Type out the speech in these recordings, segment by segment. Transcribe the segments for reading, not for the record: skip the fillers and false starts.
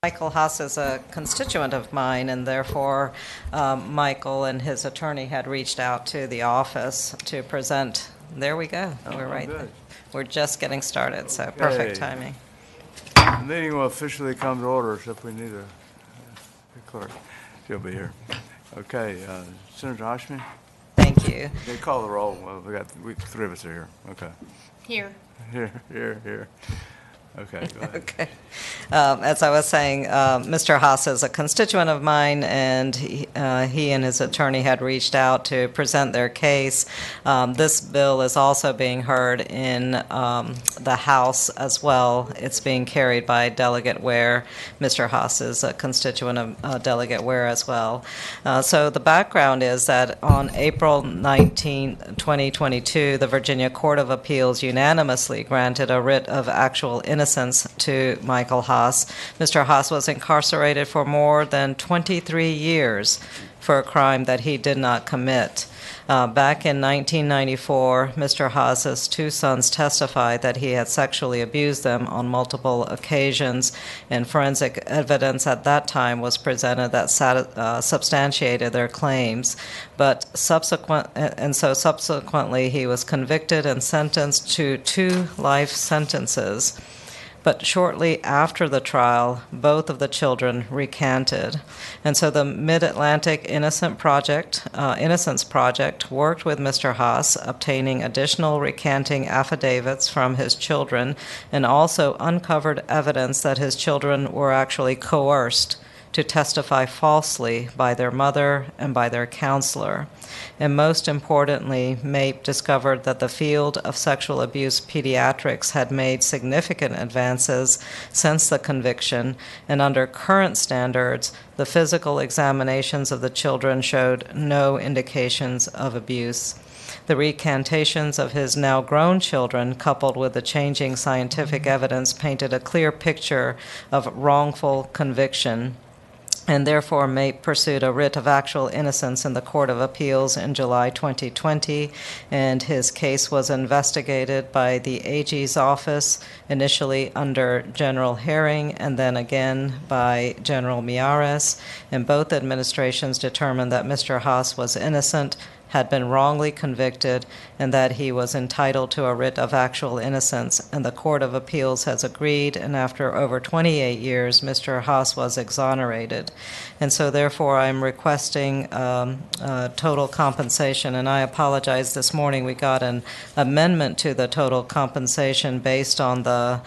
Michael Haas is a constituent of mine, and therefore Michael and his attorney had reached out to the office to present. There we go. We're right there. We're just getting started, so perfect timing. The meeting will officially come to order, except we need a clerk. She'll be here. Okay, Senator Hoshman? Thank you. They call the roll. Well, we three of us are here. Okay. Here. Here. Okay, go ahead. Okay. As I was saying, Mr. Haas is a constituent of mine, and he and his attorney had reached out to present their case. This bill is also being heard in the House as well. It's being carried by Delegate Ware. Mr. Haas is a constituent of Delegate Ware as well. So the background is that on April 19, 2022, the Virginia Court of Appeals unanimously granted a writ of actual innocence to Michael Haas. Mr. Haas was incarcerated for more than 23 years for a crime that he did not commit. Back in 1994, Mr. Haas's two sons testified that he had sexually abused them on multiple occasions, and forensic evidence at that time was presented that substantiated their claims. But subsequently, he was convicted and sentenced to 2 life sentences. But shortly after the trial, both of the children recanted. And so the Mid-Atlantic Innocence Project worked with Mr. Haas, obtaining additional recanting affidavits from his children, and also uncovered evidence that his children were actually coerced to testify falsely by their mother and by their counselor. And most importantly, MAPE discovered that the field of sexual abuse pediatrics had made significant advances since the conviction, and under current standards, the physical examinations of the children showed no indications of abuse. The recantations of his now grown children, coupled with the changing scientific evidence, painted a clear picture of wrongful conviction. And therefore, MAPE pursued a writ of actual innocence in the Court of Appeals in July 2020, and his case was investigated by the AG's office, initially under General Herring and then again by General Miares, and both administrations determined that Mr. Haas was innocent, had been wrongly convicted, and that he was entitled to a writ of actual innocence. And the Court of Appeals has agreed, and after over 28 years, Mr. Haas was exonerated. And so therefore, I'm requesting total compensation, and I apologize, this morning we got an amendment to the total compensation based on the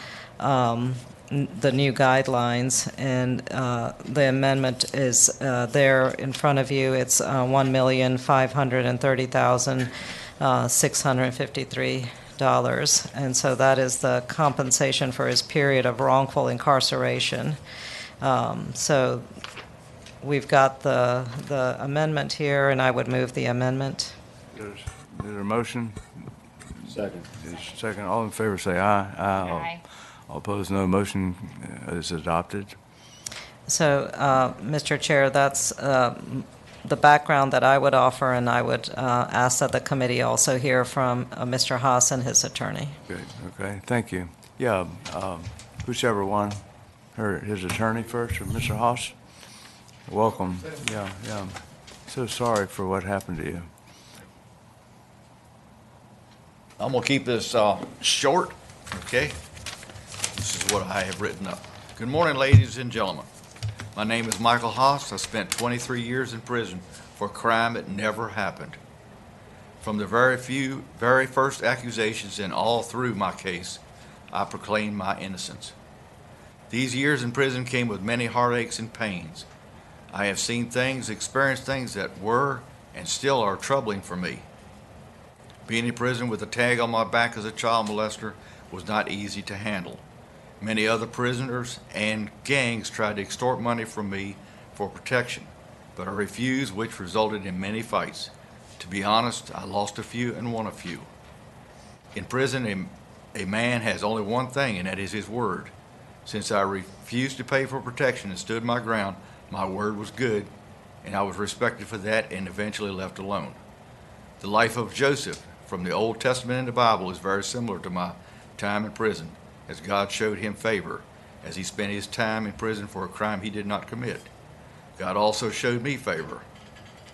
new guidelines, and the amendment is there in front of you. It's $1,530,653, and so that is the compensation for his period of wrongful incarceration. So we've got the amendment here, and I would move the amendment. Is there a motion? Second. Second. All in favor say aye. Aye. All opposed, no. Motion is adopted. So, Mr. Chair, that's the background that I would offer, and I would ask that the committee also hear from Mr. Haas and his attorney. Good. Okay. Thank you. Yeah. Whichever one, his attorney first, or Mr. Haas. Welcome. Yeah. So sorry for what happened to you. I'm going to keep this short, okay? This is what I have written up. Good morning, ladies and gentlemen. My name is Michael Haas. I spent 23 years in prison for a crime that never happened. From the very first accusations and all through my case, I proclaimed my innocence. These years in prison came with many heartaches and pains. I have seen things, experienced things that were and still are troubling for me. Being in prison with a tag on my back as a child molester was not easy to handle. Many other prisoners and gangs tried to extort money from me for protection, but I refused, which resulted in many fights. To be honest, I lost a few and won a few. In prison, a man has only one thing, and that is his word. Since I refused to pay for protection and stood my ground, my word was good, and I was respected for that and eventually left alone. The life of Joseph from the Old Testament in the Bible is very similar to my time in prison, as God showed him favor as he spent his time in prison for a crime he did not commit. God also showed me favor.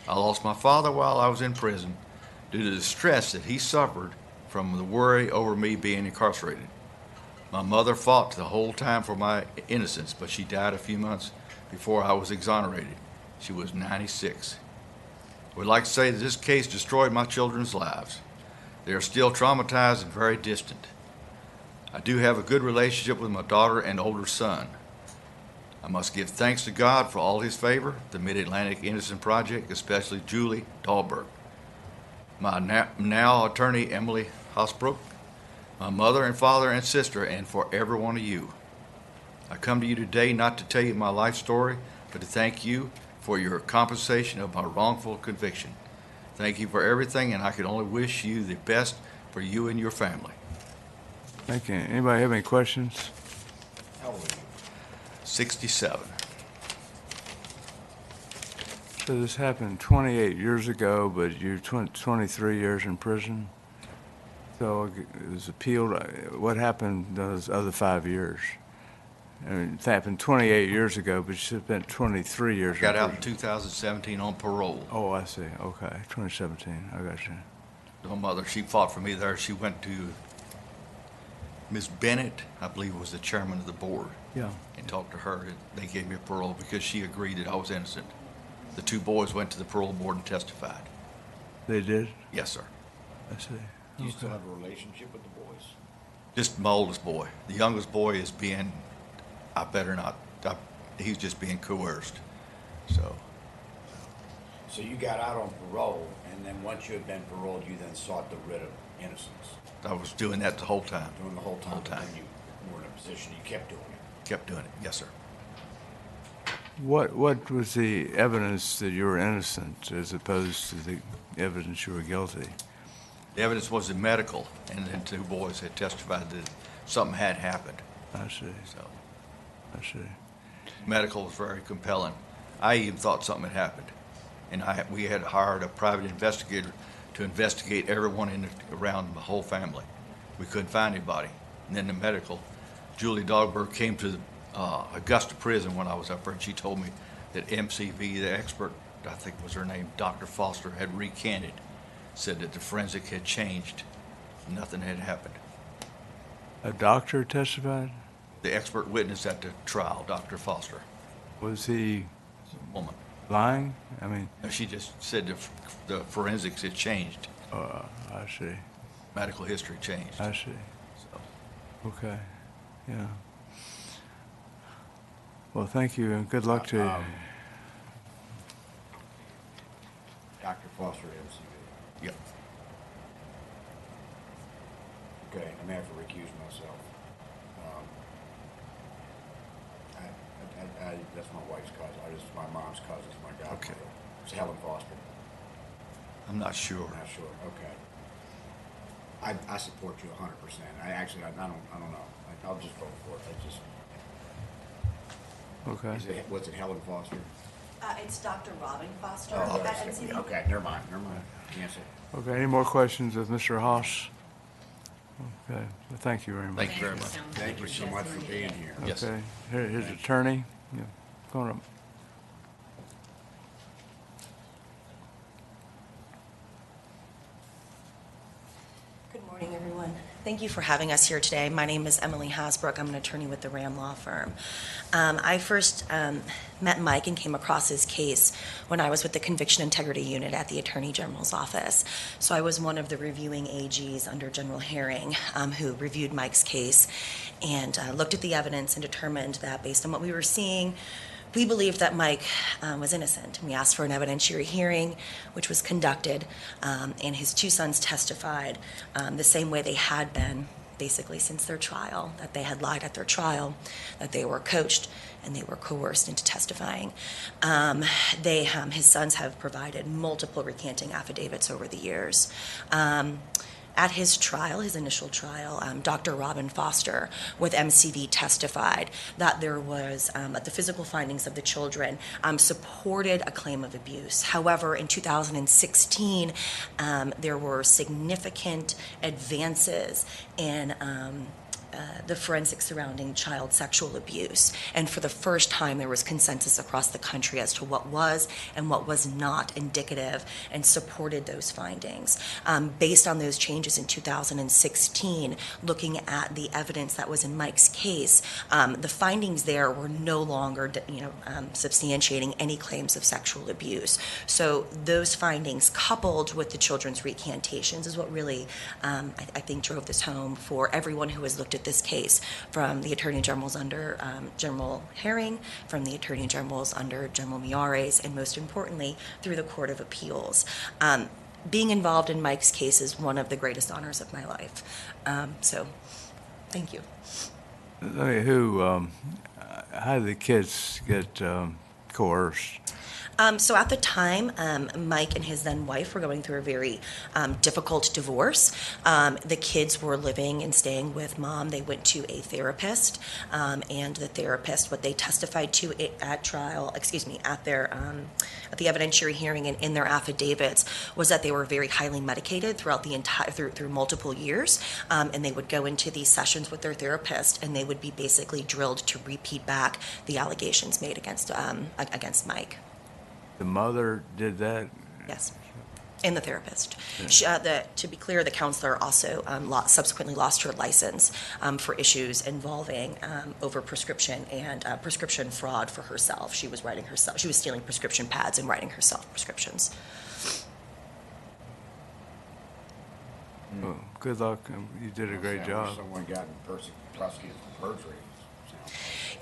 I lost my father while I was in prison due to the stress that he suffered from the worry over me being incarcerated. My mother fought the whole time for my innocence, but she died a few months before I was exonerated. She was 96. I would like to say that this case destroyed my children's lives. They are still traumatized and very distant. I do have a good relationship with my daughter and older son. I must give thanks to God for all his favor, the Mid-Atlantic Innocent Project, especially Julie Dahlberg, my now attorney Emily Hosbrook, my mother and father and sister, and for every one of you. I come to you today not to tell you my life story, but to thank you for your compensation of my wrongful conviction. Thank you for everything, and I can only wish you the best for you and your family. Thank you. Anybody have any questions? How old are you? 67. So this happened 28 years ago, but you're 23 years in prison. So it was appealed. What happened those other 5 years? I mean, it happened 28 years ago, but you spent 23 years Got in out in prison. 2017 on parole. Oh, I see. Okay, 2017. I got you. My mother, she fought for me there. She went to Ms. Bennett, I believe was the chairman of the board, Yeah. and talked to her. They gave me a parole because she agreed that I was innocent. The two boys went to the parole board and testified. They did? Yes, sir. I see. Do you still have a relationship with the boys? Just my oldest boy. The youngest boy is being, I better not, he's just being coerced. So, So you got out on parole, and then once you had been paroled, you then sought the writ of innocence I was doing that the whole time. during the whole time. Whole time. And you were in a position, you kept doing it. Kept doing it. Yes, sir. What was the evidence that you were innocent as opposed to the evidence you were guilty? The evidence was in medical, and then two boys had testified that something had happened. I see. So, I see. medical was very compelling. I even thought something had happened, and we had hired a private investigator to investigate everyone around the whole family. We couldn't find anybody. And then the medical, Julie Dahlberg came to Augusta prison when I was up there, and she told me that MCV, the expert, I think was her name, Dr. Foster, had recanted, said that the forensic had changed. Nothing had happened. A doctor testified? The expert witness at the trial, Dr. Foster, Was he woman. lying? I mean, She just said the forensics had changed. I see. Medical history changed. I see. So, Okay. Yeah. Well, thank you and good luck to you. Dr. Foster, MCV. yeah. Okay, I may have to recuse myself. That's my wife's cousin. My mom's cousin, my godmother. Okay. It's Helen Foster. I'm not sure. Not sure. Okay. I support you 100%. I don't know. I'll just vote for it. Okay. Was it Helen Foster? It's Dr. Robin Foster. Oh, at NCV. okay. Never mind. Cancel. Okay. Any more questions of Mr. Haas? Okay. Well, thank you very much. Thank you very much. Thank you so much for being here. Yes. Okay. Here, his attorney. Yeah. Go on up. Good morning, everyone. Thank you for having us here today. My name is Emily Hasbrook. I'm an attorney with the Ram Law Firm. I first met Mike and came across his case when I was with the Conviction Integrity Unit at the Attorney General's office. So I was one of the reviewing AGs under General Herring who reviewed Mike's case and looked at the evidence and determined that based on what we were seeing, we believed that Mike was innocent. We asked for an evidentiary hearing, which was conducted, and his two sons testified the same way they had been basically since their trial, that they had lied at their trial, that they were coached, and they were coerced into testifying. His sons have provided multiple recanting affidavits over the years. At his trial, his initial trial, Dr. Robin Foster with MCV testified that there was, that the physical findings of the children supported a claim of abuse. However, in 2016, there were significant advances in the forensics surrounding child sexual abuse. And for the first time, there was consensus across the country as to what was and what was not indicative, and supported those findings. Based on those changes in 2016, looking at the evidence that was in Mike's case, the findings there were no longer, substantiating any claims of sexual abuse. So those findings, coupled with the children's recantations, is what really, I think, drove this home for everyone who has looked at this case, from the Attorney General's under General Herring, from the Attorney General's under General Miares, and most importantly, through the Court of Appeals. Being involved in Mike's case is one of the greatest honors of my life. So, thank you. How did the kids get coerced? So at the time, Mike and his then wife were going through a very difficult divorce. The kids were living and staying with mom. They went to a therapist, and the therapist, what they testified to at trial, at at the evidentiary hearing and in their affidavits, was that they were very highly medicated throughout the entire through multiple years, and they would go into these sessions with their therapist, and they would be basically drilled to repeat back the allegations made against Mike. The mother did that? Yes, and the therapist. Yeah. To be clear, the counselor also subsequently lost her license for issues involving overprescription and prescription fraud for herself. She was stealing prescription pads and writing herself prescriptions. Well, good luck. You did a great job. Someone got prosecuted for perjury.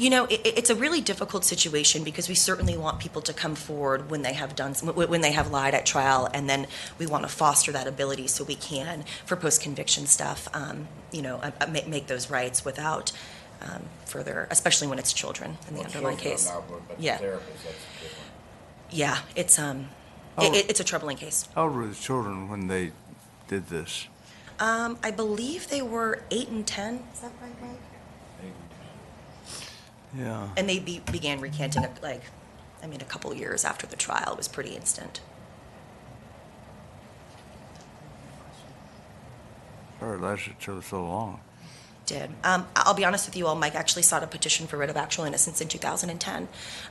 It's a really difficult situation, because we certainly want people to come forward when they have lied at trial, and then we want to foster that ability so we can, for post-conviction stuff, make those rights without further, especially when it's children in the underlying case. Yeah. Yeah, it's a troubling case. How old were the children when they did this? I believe they were 8 and 10. Is that right, Mike? Yeah. And they began recanting, a couple years after the trial. It was pretty instant. Sorry it lasted so long. Did. I'll be honest with you all, Mike actually sought a petition for writ of actual innocence in 2010,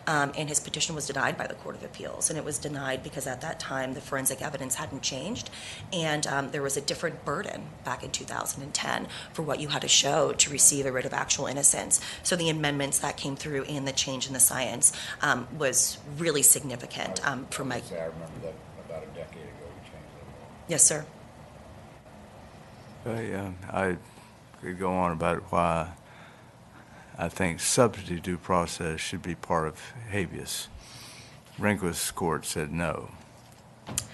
and his petition was denied by the Court of Appeals, and it was denied because at that time the forensic evidence hadn't changed, and there was a different burden back in 2010 for what you had to show to receive a writ of actual innocence. So the amendments that came through and the change in the science was really significant for Mike. I remember that about a decade ago we changed that law. Yes, sir. I could go on about why I think substantive due process should be part of habeas. Rehnquist's court said no.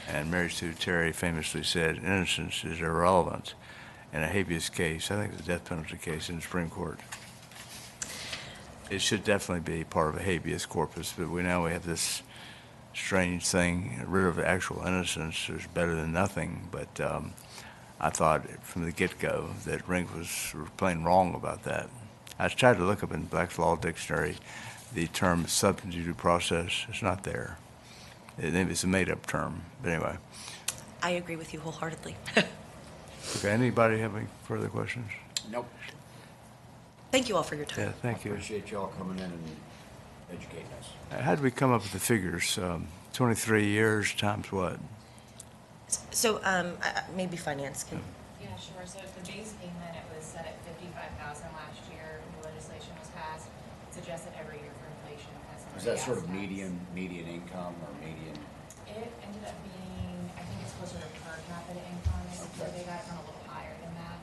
And Mary Sue Terry famously said innocence is irrelevant in a habeas case. I think it's a death penalty case in the Supreme Court. It should definitely be part of a habeas corpus, but we have this strange thing, writ of actual innocence is better than nothing, but I thought from the get-go that Rehnquist was plain wrong about that. I tried to look up in Black's Law Dictionary the term substantive due process. It's not there. It's a made-up term, but anyway. I agree with you wholeheartedly. Okay, anybody have any further questions? Nope. Thank you all for your time. Yeah, thank you. Appreciate y'all coming in and educating us. How did we come up with the figures? 23 years times what? So maybe finance can. Yeah, sure. So the base payment, it was set at $55,000 last year when the legislation was passed. It's adjusted every year for inflation. Is that sort of median income or median? It ended up being, I think it's closer to per capita income. So they got it from a little higher than that.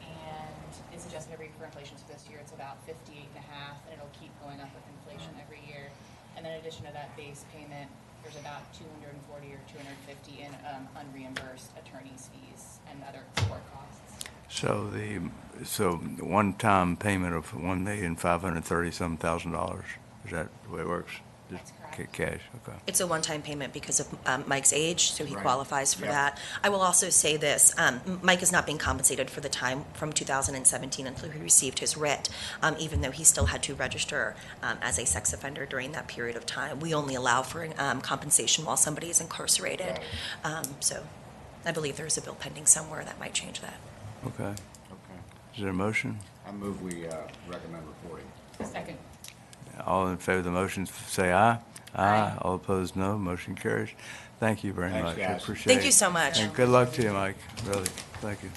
And it's adjusted every year for inflation. So this year it's about 58.5, and it'll keep going up with inflation every year. And then in addition to that base payment, there's about 240 or 250 in unreimbursed attorney's fees and other court costs. So the one-time payment of $1,530,000. Is that the way it works? That's correct. Cash. Okay. It's a one-time payment because of Mike's age, so he Right. qualifies for Yep. that. I will also say this, Mike is not being compensated for the time from 2017 until he received his writ, even though he still had to register as a sex offender during that period of time. We only allow for compensation while somebody is incarcerated. So I believe there's a bill pending somewhere that might change that. Okay. Okay. Is there a motion? I move we recommend reporting. Second. All in favor of the motion, say aye. Aye. All opposed, no. Motion carries. Thank you very Thanks, much. I guys. appreciate it. Thank you so much. And good luck to you, Mike. Really, thank you.